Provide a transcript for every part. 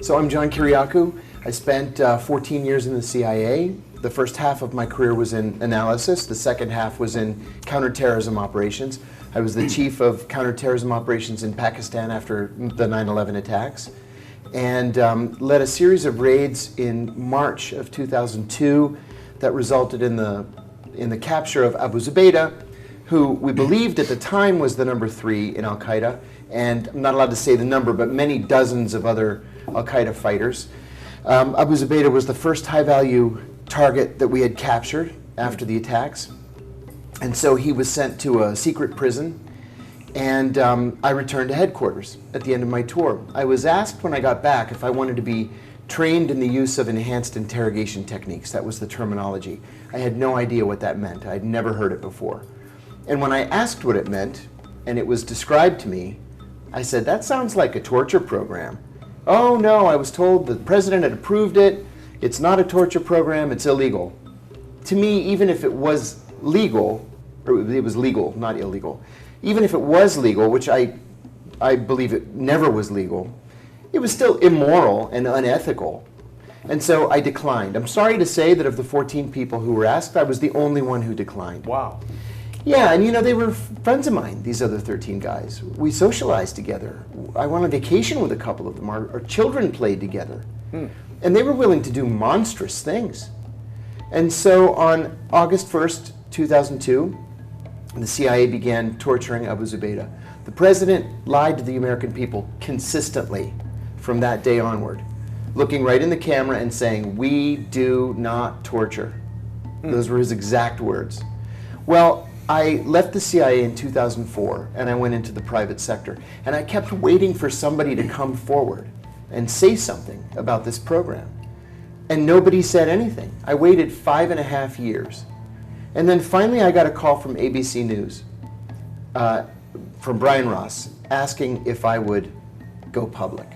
So I'm John Kiriakou. I spent 14 years in the CIA. The first half of my career was in analysis. The second half was in counterterrorism operations. I was the chief of counterterrorism operations in Pakistan after the 9/11 attacks, and led a series of raids in March of 2002 that resulted in the capture of Abu Zubaydah, who we believed at the time was the number 3 in Al-Qaeda, and I'm not allowed to say the number, but many dozens of other Al-Qaeda fighters. Abu Zubaydah was the first high-value target that we had captured after the attacks, and so he was sent to a secret prison, and I returned to headquarters at the end of my tour. I was asked when I got back if I wanted to be trained in the use of enhanced interrogation techniques. That was the terminology. I had no idea what that meant. I'd never heard it before. And when I asked what it meant, and it was described to me, I said, that sounds like a torture program. Oh no, I was told the president had approved it. It's not a torture program, it's illegal. To me, even if it was legal, or it was legal, not illegal, even if it was legal, which I believe it never was legal, it was still immoral and unethical. And so I declined. I'm sorry to say that of the 14 people who were asked, I was the only one who declined. Wow. Yeah, and you know, they were friends of mine, these other 13 guys. We socialized together. I went on vacation with a couple of them. Our children played together. And they were willing to do monstrous things. And so on August 1st, 2002, the CIA began torturing Abu Zubaydah. The president lied to the American people consistently from that day onward, looking right in the camera and saying, "We do not torture." Those were his exact words. Well, I left the CIA in 2004 and I went into the private sector, and I kept waiting for somebody to come forward and say something about this program. And nobody said anything. I waited 5.5 years. And then finally I got a call from ABC News, from Brian Ross, asking if I would go public.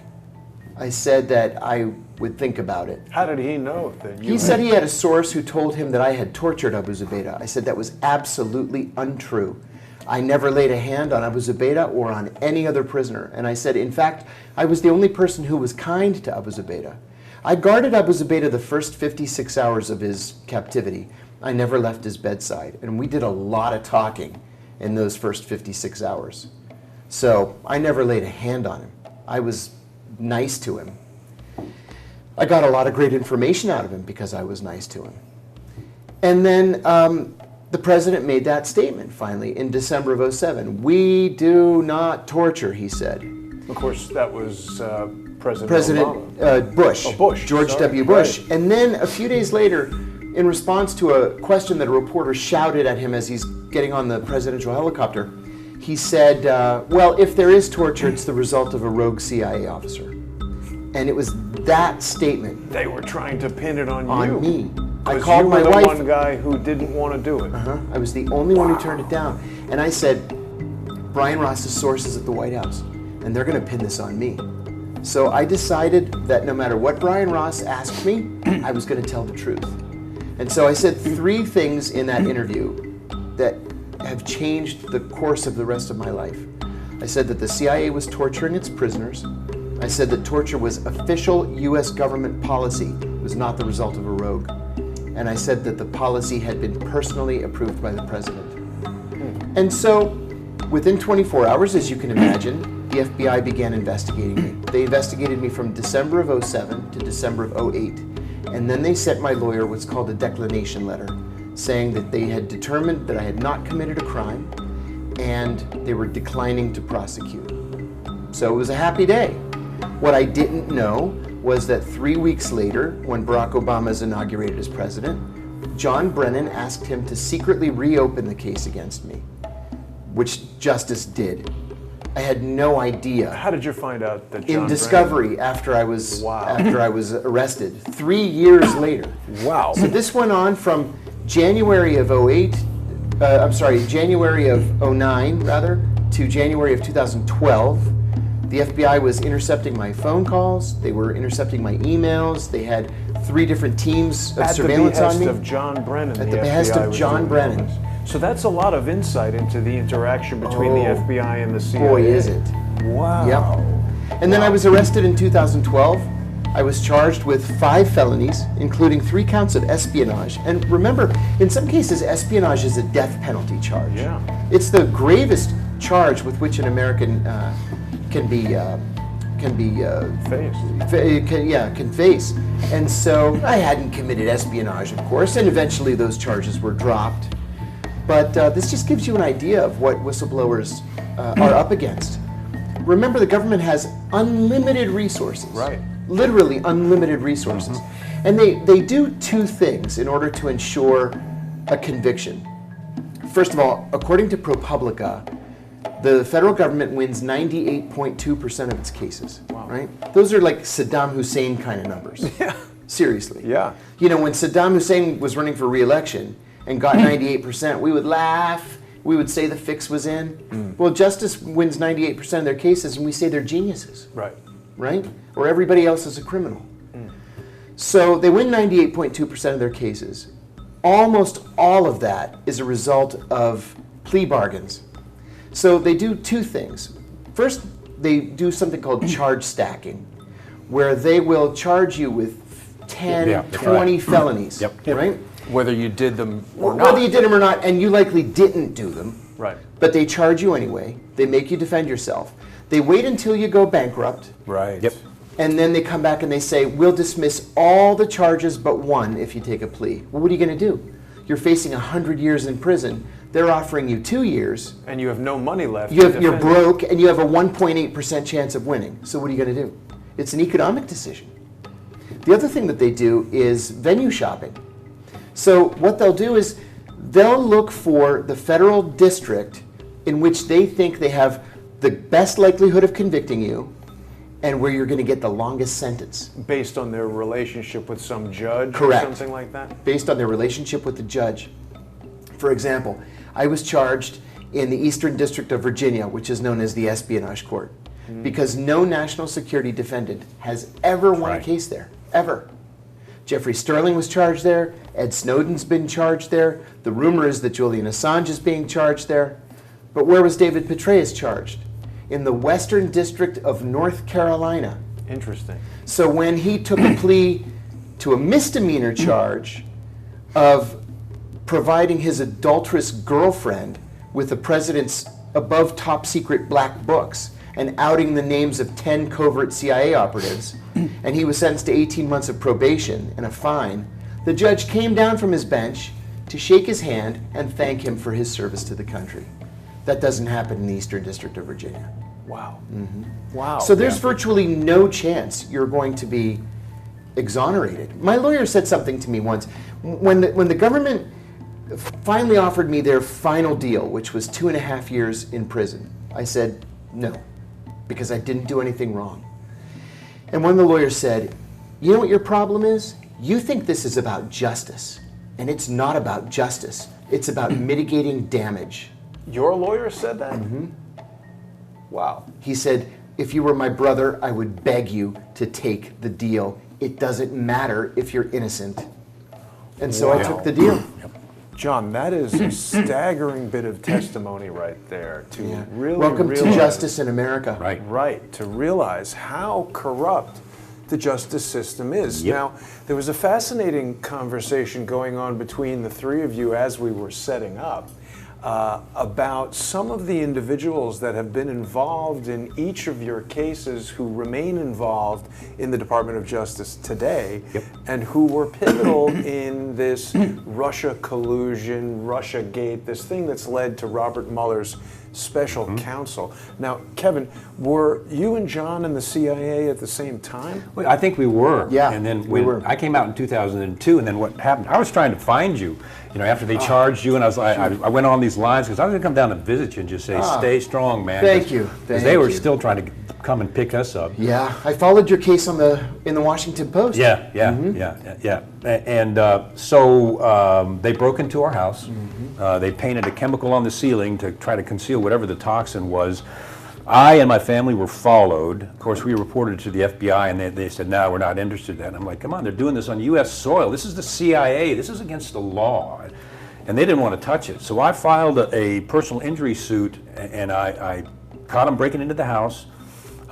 I said that I would think about it. How did he know that you He said he had a source who told him that I had tortured Abu Zubaydah. I said that was absolutely untrue. I never laid a hand on Abu Zubaydah or on any other prisoner. And I said, in fact, I was the only person who was kind to Abu Zubaydah. I guarded Abu Zubaydah the first 56 hours of his captivity. I never left his bedside. And we did a lot of talking in those first 56 hours. So I never laid a hand on him. I was nice to him. I got a lot of great information out of him because I was nice to him. And then the president made that statement finally in December of 2007. "We do not torture," he said. Of course, that was President Bush. Oh, Bush. George Sorry. W. Bush. Right. And then a few days later, in response to a question that a reporter shouted at him as he's getting on the presidential helicopter, he said, well, if there is torture, it's the result of a rogue CIA officer. And it was that statement. They were trying to pin it on you. On me. I 'Cause called you my were the wife. one guy who didn't want to do it. I was the only one who turned it down. And I said, Brian Ross's source is at the White House, and they're going to pin this on me. So I decided that no matter what Brian Ross asked me, I was going to tell the truth. And so I said 3 things in that interview that have changed the course of the rest of my life. I said that the CIA was torturing its prisoners. I said that torture was official U.S. government policy. It was not the result of a rogue. And I said that the policy had been personally approved by the president. And so, within 24 hours, as you can imagine, the FBI began investigating me. They investigated me from December of 2007 to December of 2008. And then they sent my lawyer what's called a declination letter, saying that they had determined that I had not committed a crime, and they were declining to prosecute. So it was a happy day. What I didn't know was that 3 weeks later, when Barack Obama is inaugurated as president, John Brennan asked him to secretly reopen the case against me, which Justice did. I had no idea. How did you find out that John In discovery, Brennan... after I was Wow. after I was arrested, 3 years later. Wow. So this went on from January of 2008, January of 2009 rather, to January of 2012. The FBI was intercepting my phone calls. They were intercepting my emails. They had 3 different teams of surveillance on me. At the behest of John Brennan. At the behest of John Brennan. So that's a lot of insight into the interaction between the FBI and the CIA. Boy, is it. Wow. Yep. And then I was arrested in 2012 I was charged with 5 felonies, including 3 counts of espionage. And remember, in some cases, espionage is a death penalty charge. Yeah. It's the gravest charge with which an American can face. And so I hadn't committed espionage, of course, and eventually those charges were dropped. But this just gives you an idea of what whistleblowers are up against. Remember, the government has unlimited resources. Right. Literally unlimited resources. And they do 2 things in order to ensure a conviction. First of all, according to ProPublica, the federal government wins 98.2% of its cases. Wow. Right? Those are like Saddam Hussein kind of numbers. Yeah. Seriously. Yeah. You know, when Saddam Hussein was running for re-election and got 98%, we would laugh. We would say the fix was in. Well, justice wins 98% of their cases, and we say they're geniuses. Right. Right? Or everybody else is a criminal. So they win 98.2% of their cases. Almost all of that is a result of plea bargains. So they do 2 things. First, they do something called charge stacking, where they will charge you with 10, 20 felonies, right? Whether you did them or not. Whether you did them or not, and you likely didn't do them. Right. But they charge you anyway. They make you defend yourself. They wait until you go bankrupt. Right. Yep. And then they come back and they say, we'll dismiss all the charges but one if you take a plea. Well, what are you going to do? You're facing 100 years in prison. They're offering you 2 years. And you have no money left. You're broke, and you have a 1.8% chance of winning. So what are you going to do? It's an economic decision. The other thing that they do is venue shopping. So what they'll do is they'll look for the federal district in which they think they have the best likelihood of convicting you and where you're going to get the longest sentence. Based on their relationship with some judge Correct. or something like that? Based on their relationship with the judge. For example, I was charged in the Eastern District of Virginia, which is known as the Espionage Court, because no national security defendant has ever won a case there, ever. Jeffrey Sterling was charged there. Ed Snowden's been charged there. The rumor is that Julian Assange is being charged there. But where was David Petraeus charged? In the Western District of North Carolina. Interesting. So when he took a plea to a misdemeanor charge of providing his adulterous girlfriend with the president's above top secret black books and outing the names of 10 covert CIA operatives, and he was sentenced to 18 months of probation and a fine, the judge came down from his bench to shake his hand and thank him for his service to the country. That doesn't happen in the Eastern District of Virginia. Wow. Wow. So there's virtually no chance you're going to be exonerated. My lawyer said something to me once. When the government finally offered me their final deal, which was 2.5 years in prison, I said no, because I didn't do anything wrong. And one of the lawyers said, you know what your problem is? You think this is about justice, and it's not about justice. It's about mitigating damage. Your lawyer said that? Wow. He said, if you were my brother, I would beg you to take the deal. It doesn't matter if you're innocent. And so I took the deal. John, that is a staggering bit of testimony right there to really Welcome realize, to justice in America. Right, to realize how corrupt the justice system is. Now, there was a fascinating conversation going on between the 3 of you as we were setting up about some of the individuals that have been involved in each of your cases who remain involved in the Department of Justice today and who were pivotal in this Russia collusion, Russia gate, this thing that's led to Robert Mueller's special counsel. Now, Kevin, were you and John in the CIA at the same time? Well, I think we were. Yeah, and then we were. I came out in 2002, and then what happened? I was trying to find you. You know, after they charged you, and I went on these lines because I was going to come down and visit you and just say, "Stay strong, man." Thank you. Because they were still trying to come and pick us up. Yeah, I followed your case in the Washington Post. Yeah. And so they broke into our house. They painted a chemical on the ceiling to try to conceal whatever the toxin was. I and my family were followed. Of course, we reported to the FBI, and they said, no, we're not interested in that. And I'm like, come on, they're doing this on U.S. soil. This is the CIA. This is against the law. And they didn't want to touch it. So I filed a personal injury suit, and I caught them breaking into the house.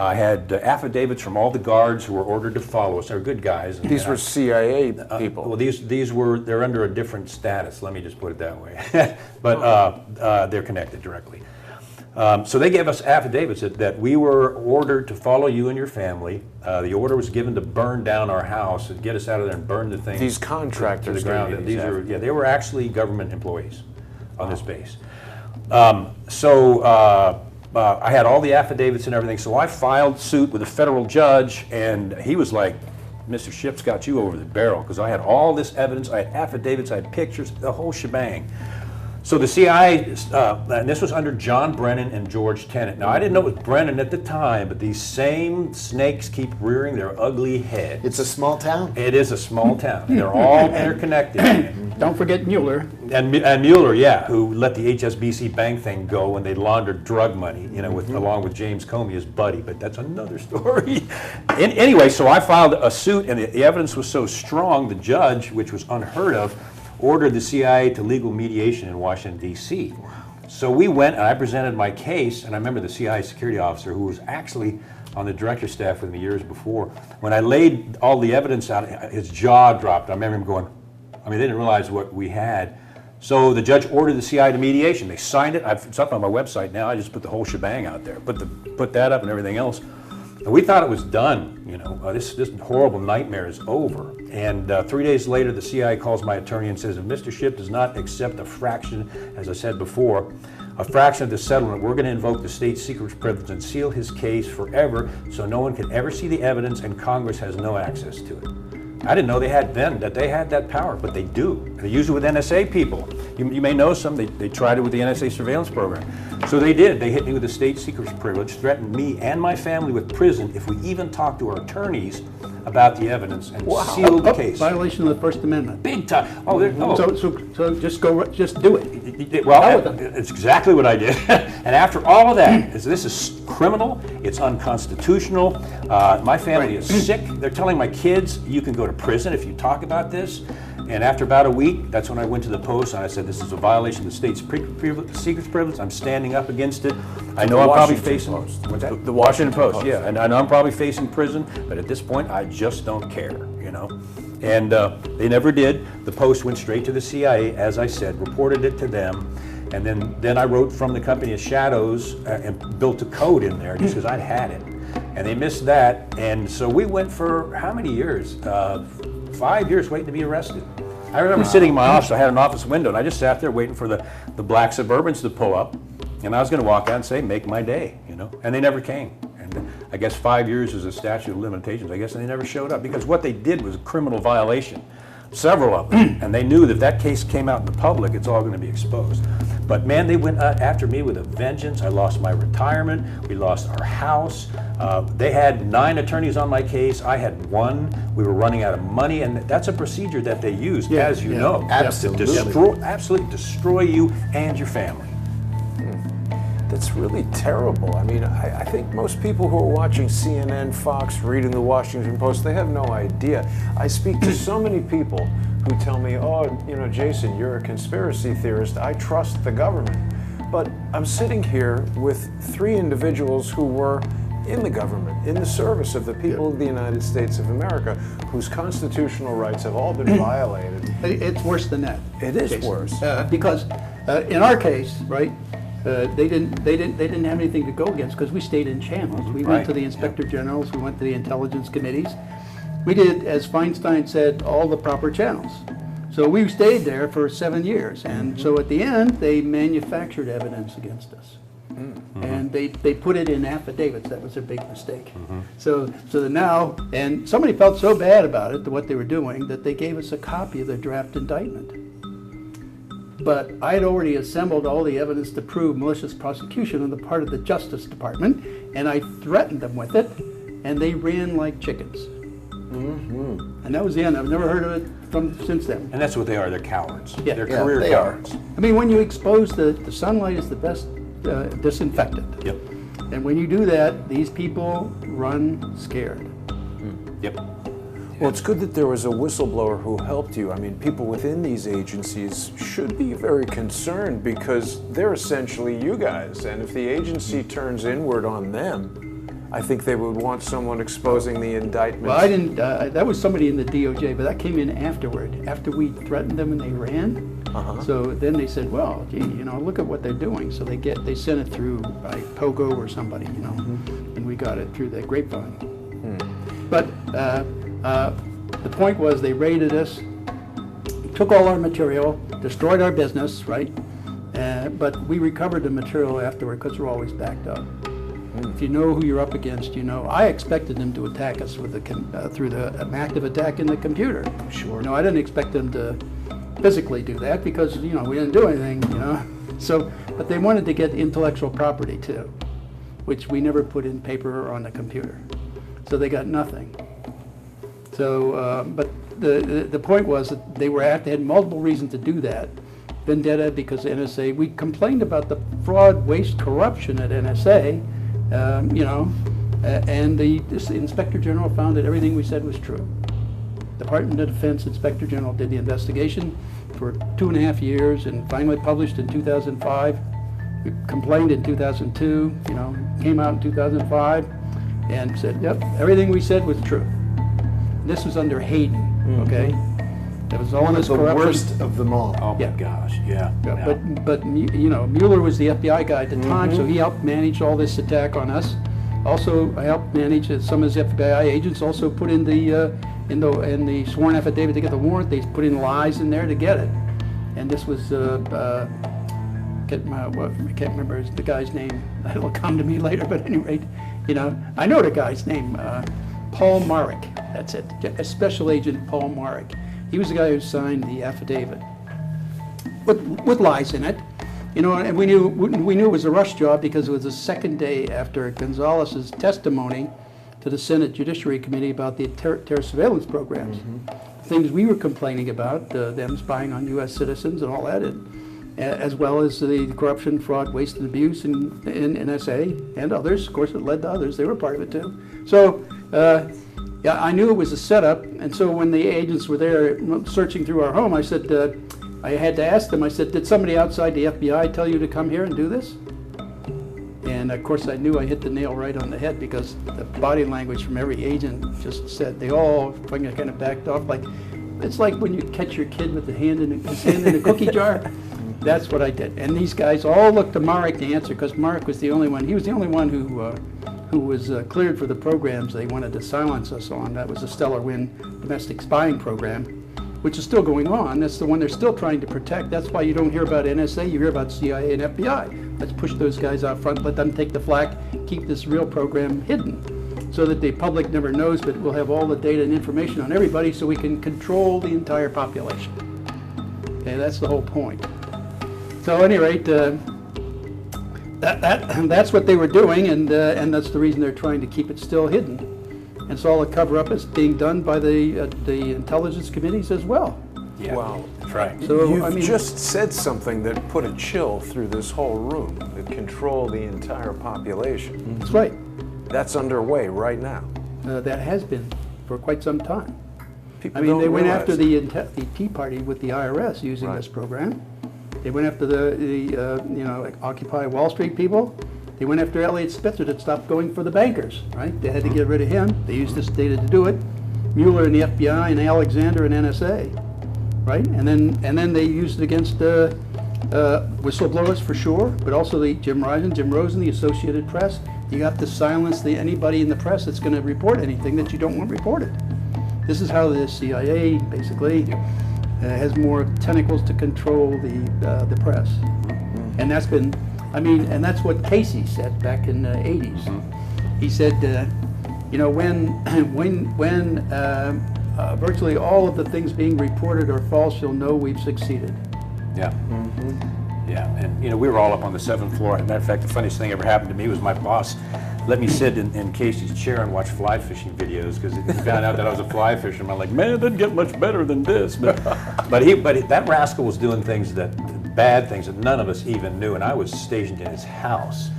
I had affidavits from all the guards who were ordered to follow us. They were good guys. These were CIA people. Well, these were, they're under a different status, let me just put it that way. But they're connected directly. So they gave us affidavits that we were ordered to follow you and your family. The order was given to burn down our house and get us out of there and burn the thing. These contractors to the ground. gave you these Yeah, they were actually government employees on this base. I had all the affidavits and everything, so I filed suit with a federal judge, and he was like, Mr. Ship's got you over the barrel, because I had all this evidence, I had affidavits, I had pictures, the whole shebang. So the CIA, and this was under John Brennan and George Tenet. Now, I didn't know it was Brennan at the time, but these same snakes keep rearing their ugly heads. It's a small town. It is a small town. They're all interconnected. Don't forget Mueller. And Mueller, yeah, who let the HSBC bank thing go when they laundered drug money, you know, along with James Comey, his buddy, but that's another story. Anyway, so I filed a suit, and the evidence was so strong, the judge, which was unheard of, ordered the CIA to legal mediation in Washington, D.C. So we went, and I presented my case, and I remember the CIA security officer, who was actually on the director's staff with me years before, when I laid all the evidence out, his jaw dropped. I remember him going, I mean, they didn't realize what we had. So the judge ordered the CIA to mediation. They signed it. It's up on my website now. I just put the whole shebang out there, put that up and everything else. And we thought it was done, you know, this horrible nightmare is over. And 3 days later, the CIA calls my attorney and says, if Mr. Ship does not accept a fraction, as I said before, a fraction of the settlement, we're going to invoke the state secrets privilege and seal his case forever so no one can ever see the evidence and Congress has no access to it. I didn't know they had that power, but they do. They use it with NSA people. You may know some, they tried it with the NSA surveillance program. So they did. They hit me with the state secrets privilege, threatened me and my family with prison if we even talked to our attorneys about the evidence, and sealed the case. Violation of the First Amendment. Big time. Oh, So just do it. Well, it's exactly what I did. And after all of that, this is criminal, it's unconstitutional, my family is sick, they're telling my kids, you can go to prison if you talk about this. And after about a week, that's when I went to the Post and I said, this is a violation of the state's secrets privilege, I'm standing up against it. I know I'm probably facing... The Washington Post, yeah, and I know I'm probably facing prison, but at this point, I just don't care, you know. And they never did. The Post went straight to the CIA, as I said, reported it to them, and then I wrote from the company of shadows and built a code in there just because I'd had it. And they missed that, and so we went for how many years? 5 years waiting to be arrested. I remember sitting in my office, I had an office window, and I just sat there waiting for the black Suburbans to pull up, and I was going to walk out and say, make my day, you know, and they never came. And I guess 5 years is a statute of limitations. I guess they never showed up because what they did was a criminal violation, several of them, and they knew that if that case came out in the public, it's all going to be exposed. But man, they went after me with a vengeance. I lost my retirement. We lost our house. They had 9 attorneys on my case. I had 1. We were running out of money, and that's a procedure that they use, as you know, absolutely. to absolutely destroy you and your family. That's really terrible. I mean, I think most people who are watching CNN, Fox, reading the Washington Post, they have no idea. I speak to so many people who tell me, oh, you know, Jason, you're a conspiracy theorist. I trust the government. But I'm sitting here with 3 individuals who were in the government, in the service of the people of the United States of America, whose constitutional rights have all been violated. It's worse than that. It is worse. Because in our case, right, they didn't have anything to go against because we stayed in channels. We went to the inspector generals, we went to the intelligence committees. We did, as Feinstein said, all the proper channels. So we stayed there for 7 years, and so at the end, they manufactured evidence against us. And they put it in affidavits. That was a big mistake. So now, and somebody felt so bad about it, what they were doing, that they gave us a copy of the draft indictment. But I had already assembled all the evidence to prove malicious prosecution on the part of the Justice Department, and I threatened them with it, and they ran like chickens. And that was the end. I've never heard of it since then. And that's what they are. They're cowards. Yeah. They're career cowards. I mean, when you expose the sunlight is the best disinfectant. Yep. And when you do that, these people run scared. Yep. Well, it's good that there was a whistleblower who helped you. I mean, people within these agencies should be very concerned because they're essentially you guys. And if the agency turns inward on them, I think they would want someone exposing the indictment. Well, I didn't, that was somebody in the DOJ, but that came in afterward, after we threatened them and they ran. So then they said, well, gee, look at what they're doing. So they sent it through by Pogo or somebody, and we got it through the grapevine. But the point was they raided us, took all our material, destroyed our business, right? But we recovered the material afterward because we're always backed up. If you know who you're up against, I expected them to attack us with through an active attack in the computer. Sure. I didn't expect them to physically do that because, we didn't do anything, So, but they wanted to get intellectual property too, which we never put in paper or on the computer. So they got nothing. So, but the point was that they had multiple reasons to do that. Vendetta because NSA, we complained about the fraud, waste, corruption at NSA, and the Inspector General found that everything we said was true. Department of Defense Inspector General did the investigation for 2.5 years and finally published in 2005. We complained in 2002, came out in 2005 and said, yep, everything we said was true. And this was under Hayden, okay? That was all this corruption. The worst of them all. Oh my gosh, yeah. But Mueller was the FBI guy at the time, so he helped manage all this attack on us. Also helped manage some of his FBI agents. Also put in the sworn affidavit to get the warrant. They put in lies in there to get it. And this was I can't remember the guy's name. It'll come to me later. But at any rate, I know the guy's name. Paul Marek. That's it. A Special Agent Paul Marek. He was the guy who signed the affidavit with lies in it, and we knew it was a rush job because it was the second day after Gonzalez's testimony to the Senate Judiciary Committee about the terror surveillance programs, things we were complaining about, them spying on U.S. citizens and all that, as well as the corruption, fraud, waste, and abuse in NSA and others. Of course, it led to others; they were part of it too. So. Yeah, I knew it was a setup, and so when the agents were there searching through our home, I said, I had to ask them, I said, did somebody outside the FBI tell you to come here and do this? And of course I knew I hit the nail right on the head because the body language from every agent just said, they all kind of backed off. It's like when you catch your kid with his hand in a cookie jar. That's what I did. And these guys all looked to Marek to answer because Marek was the only one, he was the only one who was cleared for the programs they wanted to silence us on. That was the Stellar Wind domestic spying program, which is still going on. That's the one they're still trying to protect. That's why you don't hear about NSA, you hear about CIA and FBI. Let's push those guys out front, let them take the flak, keep this real program hidden so that the public never knows, but we'll have all the data and information on everybody so we can control the entire population. Okay, that's the whole point. So at any rate, that's what they were doing, and that's the reason they're trying to keep it still hidden. And so all the cover-up is being done by the intelligence committees as well. Yeah. Wow. That's right. So you've just said something that put a chill through this whole room, that control the entire population. That's right. That's underway right now. That has been for quite some time. People they went realize after the Tea Party with the IRS using this program. They went after the Occupy Wall Street people. They went after Elliot Spitzer to stop going for the bankers, right? They had to get rid of him. They used this data to do it. Mueller and the FBI and Alexander and NSA, right? And then they used it against whistleblowers for sure, but also the Jim Rosen, the Associated Press. You have to silence anybody in the press that's going to report anything that you don't want reported. This is how the CIA basically has more tentacles to control the press, and that's been, and that's what Casey said back in the 80s. He said, when virtually all of the things being reported are false, you'll know we've succeeded. Yeah. Yeah, and we were all up on the 7th floor. As a matter of fact, the funniest thing ever happened to me was my boss let me sit in Casey's chair and watch fly fishing videos because he found out that I was a fly fisherman. I'm like, man, it doesn't get much better than this. But that rascal was doing bad things that none of us even knew, and I was stationed in his house,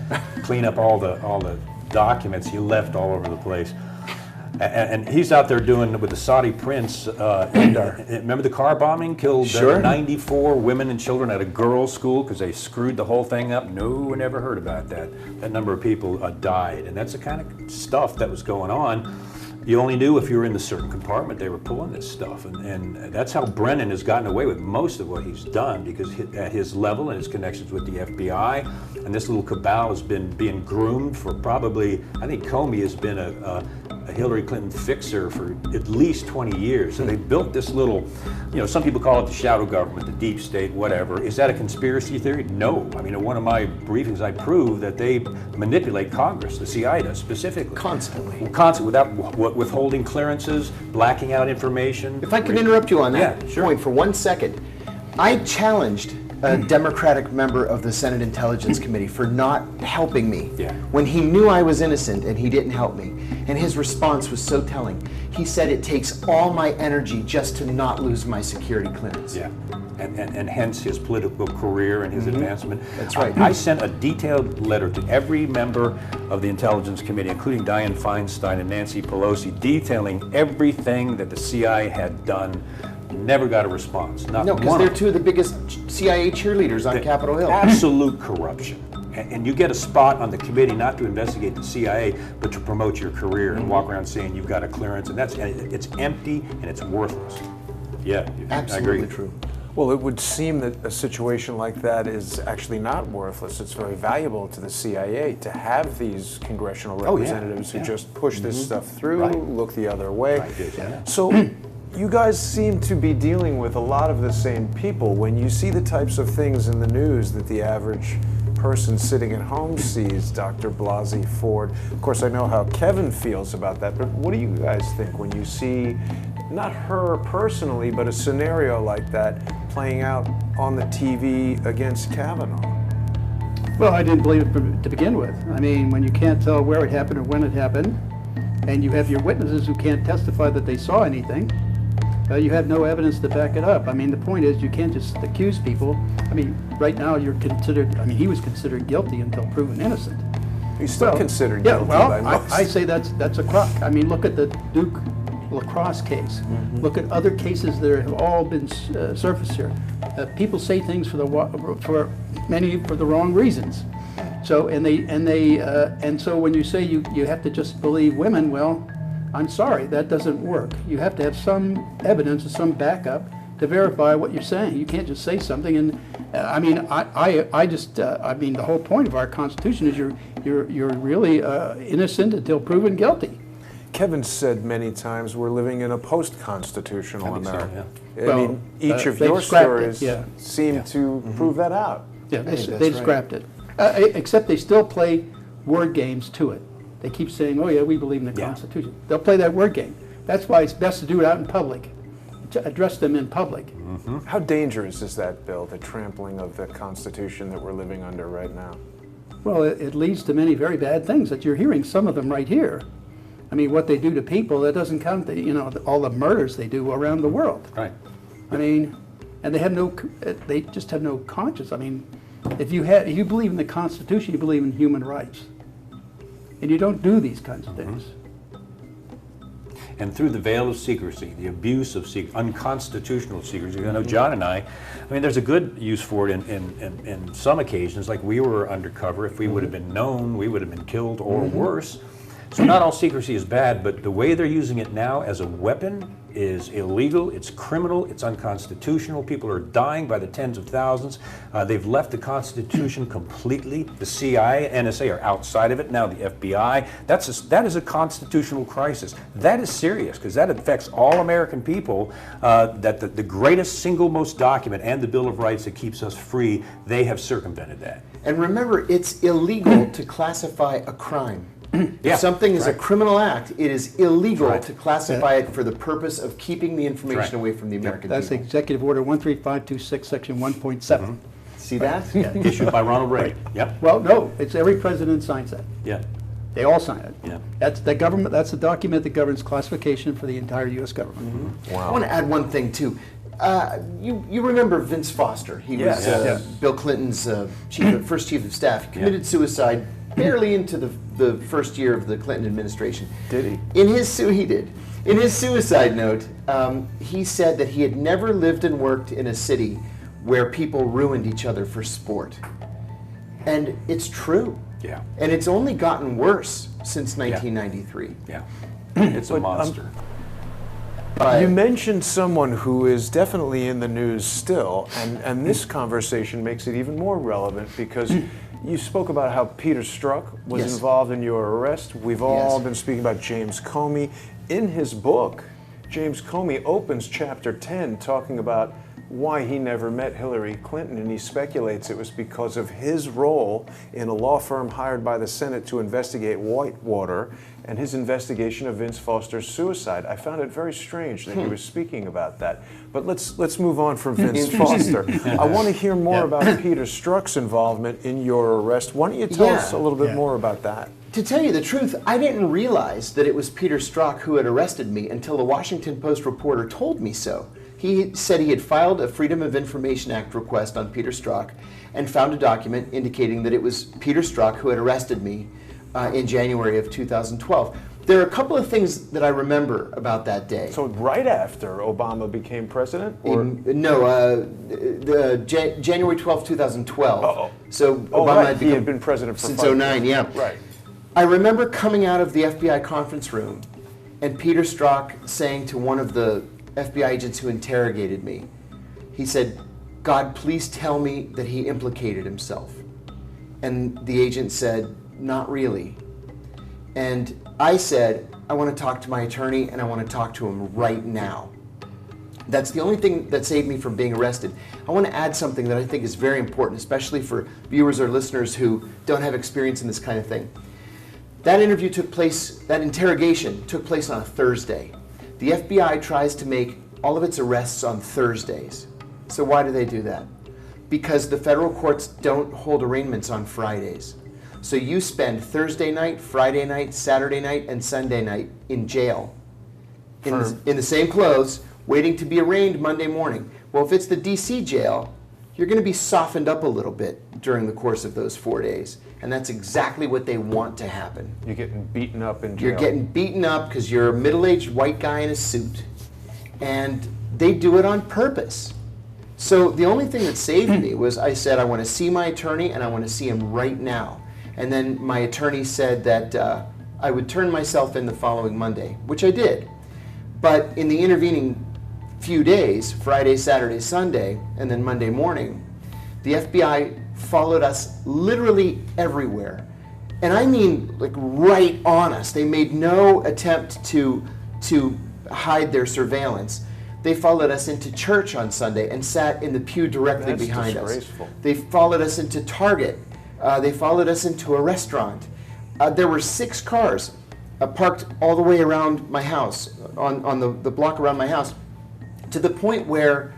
clean up all the documents he left all over the place. And he's out there doing with the Saudi prince. Remember the car bombing killed Sure. 94 women and children at a girls' school because they screwed the whole thing up? No one ever heard about that. That number of people died, and that's the kind of stuff that was going on. You only knew if you were in the certain compartment they were pulling this stuff, and that's how Brennan has gotten away with most of what he's done, because at his level and his connections with the FBI, and this little cabal has been being groomed for probably, I think Comey has been a Hillary Clinton fixer for at least 20 years. So they built this little, some people call it the shadow government, the deep state, whatever. Is that a conspiracy theory? No. I mean, in one of my briefings, I proved that they manipulate Congress, the CIA does specifically. Constantly. Without withholding clearances, blacking out information. If I can interrupt you on that Yeah, sure. point for 1 second, I challenged a Democratic member of the Senate Intelligence Committee for not helping me when he knew I was innocent and he didn't help me. And his response was so telling. He said, it takes all my energy just to not lose my security clearance. Yeah, and hence his political career and his advancement. That's right. I sent a detailed letter to every member of the Intelligence Committee, including Dianne Feinstein and Nancy Pelosi, detailing everything that the CIA had done. Never got a response. Not No, because one they're of them. two of the biggest CIA cheerleaders on Capitol Hill. Absolute corruption. And you get a spot on the committee not to investigate the CIA, but to promote your career and walk around saying you've got a clearance, and it's empty and it's worthless. Yeah, Absolutely I agree. true. Well, it would seem that a situation like that is actually not worthless. It's very valuable to the CIA to have these congressional representatives who just push this stuff through, look the other way. Right. So you guys seem to be dealing with a lot of the same people. When you see the types of things in the news that the average person sitting at home sees, Dr. Blasey Ford, of course I know how Kevin feels about that, but what do you guys think when you see, not her personally, but a scenario like that playing out on the TV against Kavanaugh? Well, I didn't believe it to begin with. I mean, when you can't tell where it happened or when it happened, and you have your witnesses who can't testify that they saw anything, you have no evidence to back it up. I mean, the point is, you can't just accuse people. I mean, right now you're considered, I mean, he was considered guilty until proven innocent. He's still considered guilty by most. I say that's a crock. I mean, look at the Duke lacrosse case. Look at other cases that have all been surfaced here. People say things for the wrong reasons. So and so when you say you have to just believe women, well, I'm sorry, that doesn't work. You have to have some evidence or some backup to verify what you're saying. You can't just say something and I mean the whole point of our Constitution is you're really innocent until proven guilty. Kevin said many times we're living in a post-constitutional America. So, I mean, each of they've your scrapped it, stories seem to prove that out. Yeah, That's they've right. scrapped it. Except they still play word games to it. They keep saying, oh yeah, we believe in the Constitution. They'll play that word game. That's why it's best to do it out in public, to address them in public. How dangerous is that, Bill, the trampling of the Constitution that we're living under right now? Well, it leads to many very bad things that you're hearing, some of them right here. I mean, what they do to people, that doesn't count all the murders they do around the world. Right. I mean, and they just have no conscience. I mean, if you believe in the Constitution, you believe in human rights. And you don't do these kinds of things. And through the veil of secrecy, the abuse of unconstitutional secrecy, I know John and I mean, there's a good use for it in some occasions, like we were undercover. If we would have been known, we would have been killed or worse. So not all secrecy is bad, but the way they're using it now as a weapon is illegal, it's criminal, it's unconstitutional. People are dying by the tens of thousands. They've left the Constitution completely. The CIA, NSA are outside of it, now the FBI. That is a constitutional crisis. That is serious, because that affects all American people, that the greatest single most document and the Bill of Rights that keeps us free, they have circumvented that. And remember, it's illegal to classify a crime. If something is a criminal act, it is illegal to classify it for the purpose of keeping the information away from the American That's people. Executive Order 13526, Section 1.7. See that? Issued by Ronald Reagan. Yep. Well, no, it's every president signs that. Yeah. They all sign it. Yeah. That's the government. That's the document that governs classification for the entire U.S. government. I want to add one thing too. You remember Vince Foster? He was Bill Clinton's first chief of staff. He committed suicide barely into the first year of the Clinton administration. Did he? He did. In his suicide note, he said that he had never lived and worked in a city where people ruined each other for sport. And it's true. Yeah. And it's only gotten worse since 1993. Yeah. It's a But, monster. You mentioned someone who is definitely in the news still, and this conversation makes it even more relevant because you spoke about how Peter Strzok was Yes. involved in your arrest. We've all Yes. been speaking about James Comey. In his book, James Comey opens chapter 10 talking about why he never met Hillary Clinton, and he speculates it was because of his role in a law firm hired by the Senate to investigate Whitewater and his investigation of Vince Foster's suicide. I found it very strange that he was speaking about that. But let's move on from Vince Foster. I want to hear more about Peter Strzok's involvement in your arrest. Why don't you tell us a little bit more about that? To tell you the truth, I didn't realize that it was Peter Strzok who had arrested me until the Washington Post reporter told me so. He said he had filed a Freedom of Information Act request on Peter Strzok and found a document indicating that it was Peter Strzok who had arrested me in January of 2012. There are a couple of things that I remember about that day. So right after Obama became president? Or? January 12, 2012. Uh-oh. So Obama he had been president for since 5 '09, years. yeah. Right. I remember coming out of the FBI conference room and Peter Strzok saying to one of the FBI agents who interrogated me, he said, "God, please tell me that he implicated himself." And the agent said, "Not really." And I said, "I want to talk to my attorney and I want to talk to him right now." That's the only thing that saved me from being arrested. I want to add something that I think is very important, especially for viewers or listeners who don't have experience in this kind of thing. That interrogation took place on a Thursday. The FBI tries to make all of its arrests on Thursdays. So why do they do that? Because the federal courts don't hold arraignments on Fridays. So you spend Thursday night, Friday night, Saturday night, and Sunday night in jail in the same clothes, waiting to be arraigned Monday morning. Well, if it's the DC jail, you're going to be softened up a little bit during the course of those 4 days. And that's exactly what they want to happen. You're getting beaten up in jail. You're getting beaten up because you're a middle-aged white guy in a suit. And they do it on purpose. So the only thing that saved me was I said, I want to see my attorney and I want to see him right now. And then my attorney said that I would turn myself in the following Monday, which I did. But in the intervening few days, Friday, Saturday, Sunday, and then Monday morning, the FBI followed us literally everywhere. And I mean like right on us. They made no attempt to hide their surveillance. They followed us into church on Sunday and sat in the pew directly behind us. They followed us into Target. They followed us into a restaurant. There were 6 cars parked all the way around my house, on the block around my house, to the point where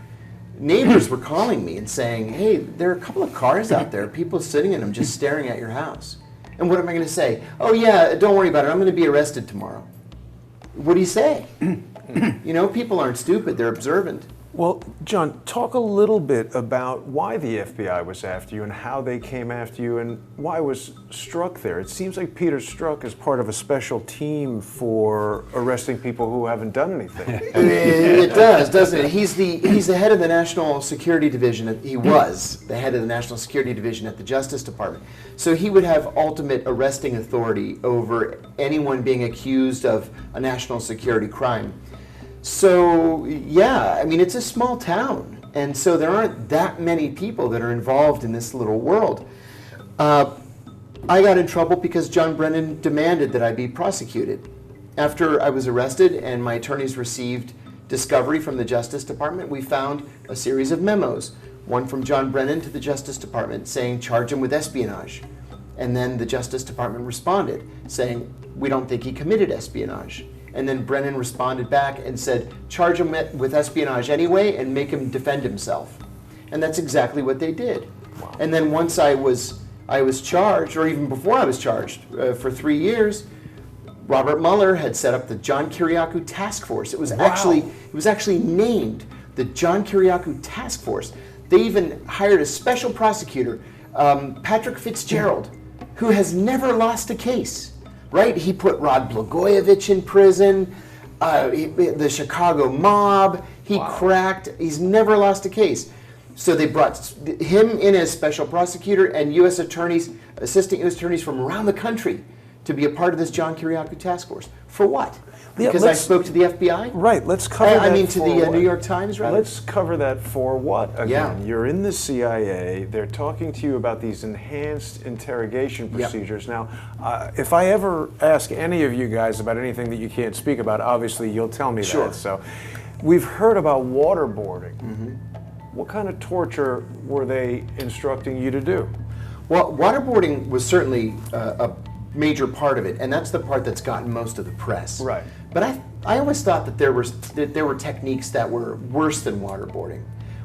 neighbors were calling me and saying, "Hey, there are a couple of cars out there, people sitting in them just staring at your house." And what am I going to say? "Oh yeah, don't worry about it, I'm going to be arrested tomorrow." What do you say? You know, people aren't stupid, they're observant. Well, John, talk a little bit about why the FBI was after you and how they came after you and why was Strzok there. It seems like Peter Strzok is part of a special team for arresting people who haven't done anything. It does, doesn't it? He's the head of the National Security Division. He was the head of the National Security Division at the Justice Department. So he would have ultimate arresting authority over anyone being accused of a national security crime. So, yeah, I mean, it's a small town, and so there aren't that many people that are involved in this little world. I got in trouble because John Brennan demanded that I be prosecuted. After I was arrested and my attorneys received discovery from the Justice Department, we found a series of memos, one from John Brennan to the Justice Department saying, "Charge him with espionage." And then the Justice Department responded saying, "We don't think he committed espionage." And then Brennan responded back and said, "Charge him with espionage anyway and make him defend himself." And that's exactly what they did. Wow. And then once I was charged, or even before I was charged, for 3 years, Robert Mueller had set up the John Kiriakou Task Force. It was actually named the John Kiriakou Task Force. They even hired a special prosecutor, Patrick Fitzgerald, who has never lost a case, right? He put Rod Blagojevich in prison, the Chicago mob, he cracked, he's never lost a case. So they brought him in as special prosecutor and U.S. attorneys, assistant U.S. attorneys from around the country to be a part of this John Kiriakou task force. For what? Because I spoke to the FBI? Right, let's cover that. I mean, to for the what? New York Times, rather? Let's cover that for what, again? Yeah. You're in the CIA, they're talking to you about these enhanced interrogation procedures. Now, if I ever ask any of you guys about anything that you can't speak about, obviously you'll tell me Sure. that. So, we've heard about waterboarding. What kind of torture were they instructing you to do? Well, waterboarding was certainly a major part of it, and that's the part that's gotten most of the press. Right. But I always thought that there were techniques that were worse than waterboarding.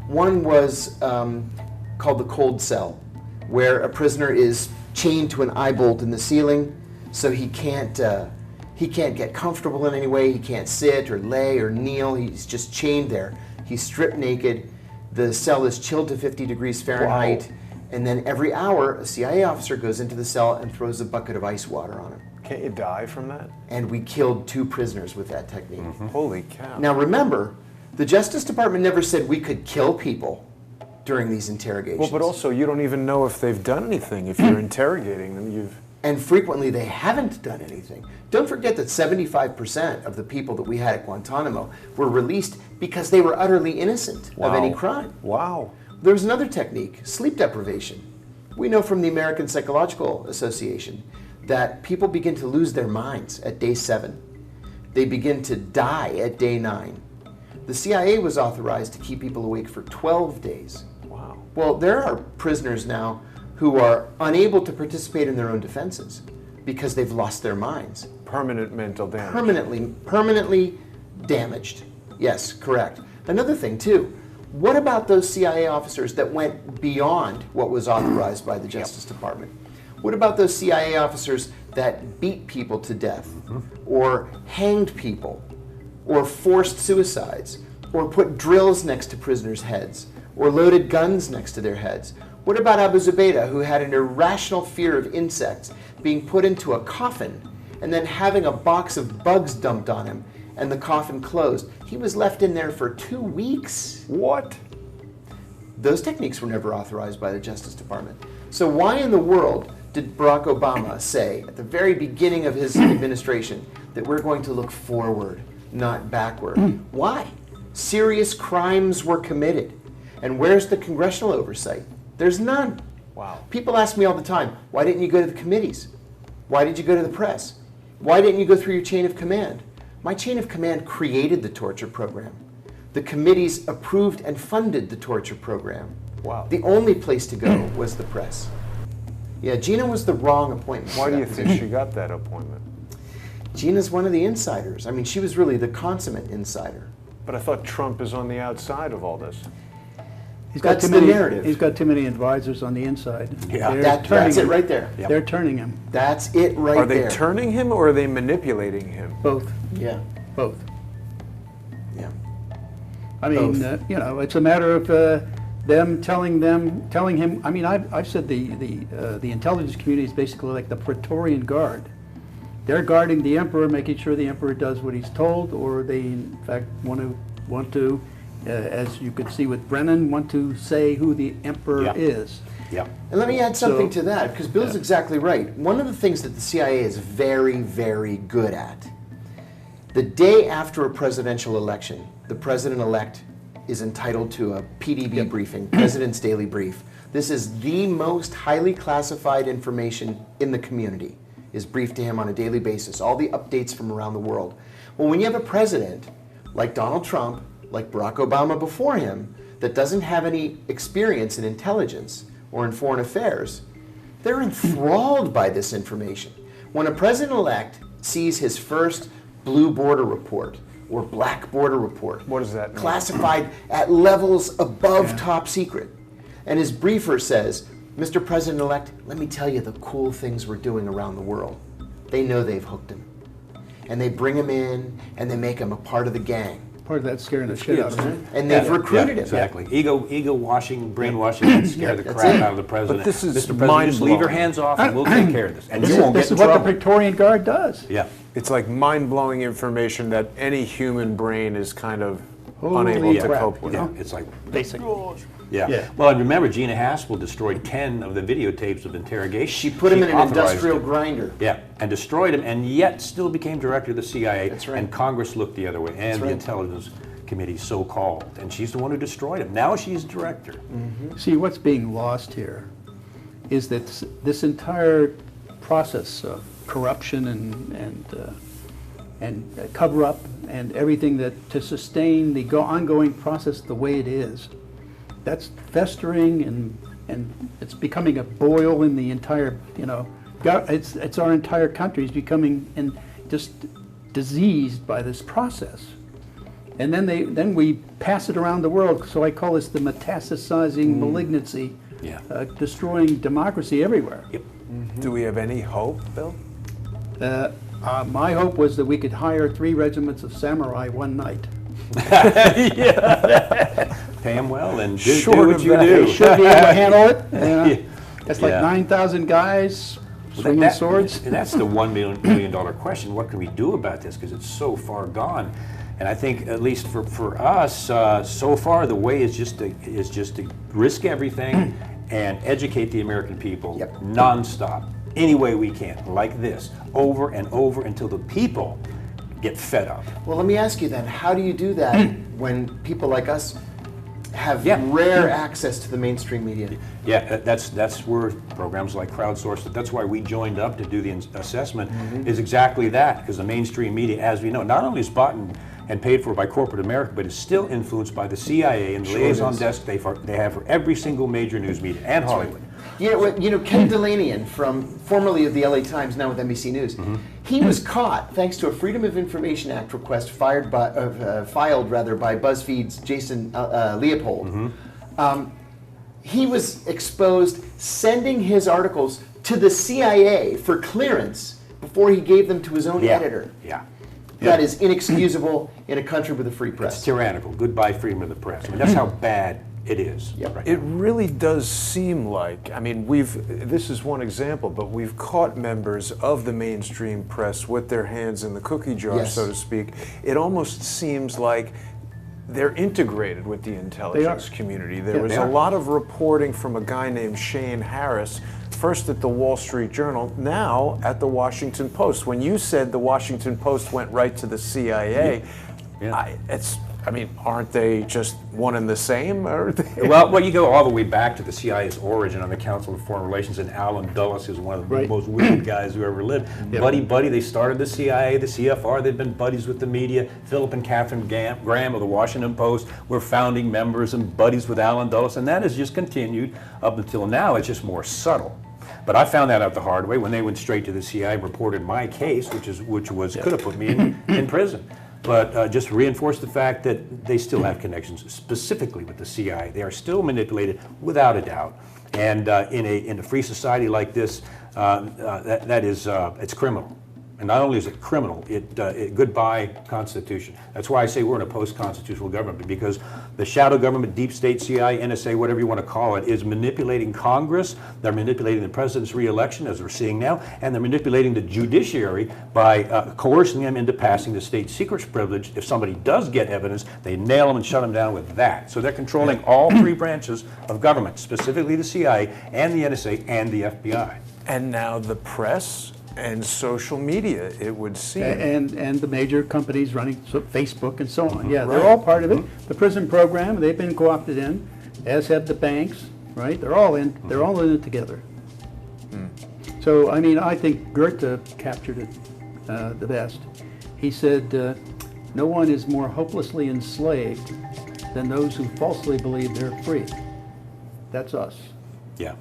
One was called the cold cell, where a prisoner is chained to an eye bolt in the ceiling, so he can't get comfortable in any way. He can't sit or lay or kneel. He's just chained there. He's stripped naked. The cell is chilled to 50 degrees Fahrenheit. Wow. And then every hour, a CIA officer goes into the cell and throws a bucket of ice water on him. Can't you die from that? And we killed 2 prisoners with that technique. Holy cow. Now remember, the Justice Department never said we could kill people during these interrogations. Well, but also, you don't even know if they've done anything. If you're interrogating them, And frequently they haven't done anything. Don't forget that 75% of the people that we had at Guantanamo were released because they were utterly innocent of any crime. Wow. There was another technique, sleep deprivation. We know from the American Psychological Association that people begin to lose their minds at day 7. They begin to die at day 9. The CIA was authorized to keep people awake for 12 days. Wow. Well, there are prisoners now who are unable to participate in their own defenses because they've lost their minds. Permanent mental damage. Permanently damaged. Yes, correct. Another thing, too. What about those CIA officers that went beyond what was authorized by the Justice Department? What about those CIA officers that beat people to death, or hanged people, or forced suicides, or put drills next to prisoners' heads, or loaded guns next to their heads? What about Abu Zubaydah, who had an irrational fear of insects, being put into a coffin and then having a box of bugs dumped on him and the coffin closed? He was left in there for 2 weeks. What? Those techniques were never authorized by the Justice Department. So why in the world did Barack Obama say at the very beginning of his administration that we're going to look forward, not backward? Why? Serious crimes were committed. And where's the congressional oversight? There's none. Wow. People ask me all the time, why didn't you go to the committees? Why did you go to the press? Why didn't you go through your chain of command? My chain of command created the torture program. The committees approved and funded the torture program. Wow. The only place to go was the press. Yeah, Gina was the wrong appointment. Why for do that you think position. she got that appointment? Gina's one of the insiders. I mean, she was really the consummate insider. But I thought Trump is on the outside of all this. He's got That's too the many. narrative. He's got too many advisors on the inside. Yeah. They're That's turning it him. right there. Yep. They're turning him. That's it right Are they there. turning him or are they manipulating him? Both. Yeah, Both. yeah. I mean, Both. it's a matter of them telling him. I mean, I've said the intelligence community is basically like the Praetorian Guard. They're guarding the emperor, making sure the emperor does what he's told, or they in fact want to, as you could see with Brennan, want to say who the emperor Yeah. is. Yeah. And let me add something So- to that, because Bill's exactly right. One of the things that the CIA is very, very good at, the day after a presidential election, the president-elect is entitled to a PDB briefing, President's Daily Brief. This is the most highly classified information in the community, is briefed to him on a daily basis, all the updates from around the world. Well, when you have a president like Donald Trump, like Barack Obama before him, that doesn't have any experience in intelligence or in foreign affairs, they're enthralled by this information. When a president-elect sees his first blue border report or black border report, What does that mean? classified at levels above top secret, and his briefer says, Mr. President-elect, let me tell you the cool things we're doing around the world. They know they've hooked him. And they bring him in and they make him a part of the gang. part of that scaring the shit out of him. And they've recruited him. Exactly. Ego washing, brainwashing, and scare the that's crap it. out of the president. But this is Mr. President, just leave your mind-blowing. hands off and we'll take care of this. And This you is, won't this get in is what the trouble. Praetorian Guard does. Yeah. It's like mind-blowing information that any human brain is kind of Holy unable to crap, cope with. Yeah. It's like, Basically. yeah. Yeah. Well, and remember, Gina Haspel destroyed 10 of the videotapes of interrogation. She put him in an authorized industrial it. grinder. Yeah, and destroyed him, and yet still became director of the CIA. That's right. And Congress looked the other way, and the right. Intelligence Committee, so-called. And she's the one who destroyed him. Now she's director. See, what's being lost here is that this entire process of corruption and cover-up and everything that to sustain the ongoing process the way it is, that's festering and it's becoming a boil in the entire, it's our entire country is becoming just diseased by this process. And then we pass it around the world. So I call this the metastasizing malignancy, Yeah. destroying democracy everywhere. Yep. Do we have any hope, Bill? My hope was that we could hire 3 regiments of samurai one night. Pay them well and do Short what of you that. do. They should be able to handle it. Yeah. That's like Yeah. 9,000 guys swinging That- swords. And that's the $1 million question. What can we do about this? Because it's so far gone. And I think, at least for us, so far the way is just to risk everything and educate the American people nonstop, any way we can, like this, over and over until the people get fed up. Well, let me ask you then, how do you do that when people like us have Yeah. rare access to the mainstream media? Yeah, that's where programs like Crowdsourced, that's why we joined up to do the assessment, is exactly that, because the mainstream media, as we know, not only is bought and paid for by corporate America, but is still influenced by the CIA and the liaison desk they have for every single major news media and Hollywood. Ken Delanian, formerly of the LA Times, now with NBC News, he was caught thanks to a Freedom of Information Act request filed by BuzzFeed's Jason Leopold. He was exposed sending his articles to the CIA for clearance before he gave them to his own editor. Yeah. That is inexcusable in a country with a free It's press. tyrannical. Goodbye freedom of the press. I mean, that's how bad it is. Right It now. really does seem like, I mean, this is one example, but we've caught members of the mainstream press with their hands in the cookie jar, Yes. so to speak. It almost seems like they're integrated with the intelligence community. There was they a are. lot of reporting from a guy named Shane Harris, first at the Wall Street Journal, now at the Washington Post. When you said the Washington Post went right to the CIA, aren't they just one and the same? Well, you go all the way back to the CIA's origin on the Council of Foreign Relations, and Alan Dulles is one of the most wicked guys who ever lived. Buddy, they started the CIA, the CFR, they've been buddies with the media. Philip and Catherine Graham of the Washington Post were founding members and buddies with Alan Dulles, and that has just continued up until now. It's just more subtle. But I found that out the hard way when they went straight to the CIA, reported my case, which could have put me in prison. But just reinforced the fact that they still have connections, specifically with the CIA. They are still manipulated, without a doubt. And in a free society like this, it's criminal. And not only is it criminal, goodbye Constitution. That's why I say we're in a post-constitutional government, because the shadow government, deep state, CIA, NSA, whatever you want to call it, is manipulating Congress. They're manipulating the president's re-election, as we're seeing now, and they're manipulating the judiciary by coercing them into passing the state secrets privilege. If somebody does get evidence, they nail them and shut them down with that. So they're controlling all 3 branches of government, specifically the CIA and the NSA and the FBI. And now the press and social media, it would seem. And the major companies running Facebook and so on. Yeah, they're all part of it. The prison program, they've been co-opted in, as have the banks, right? They're all in it together. So, I mean, I think Goethe captured it the best. He said, no one is more hopelessly enslaved than those who falsely believe they're free. That's us. Yeah.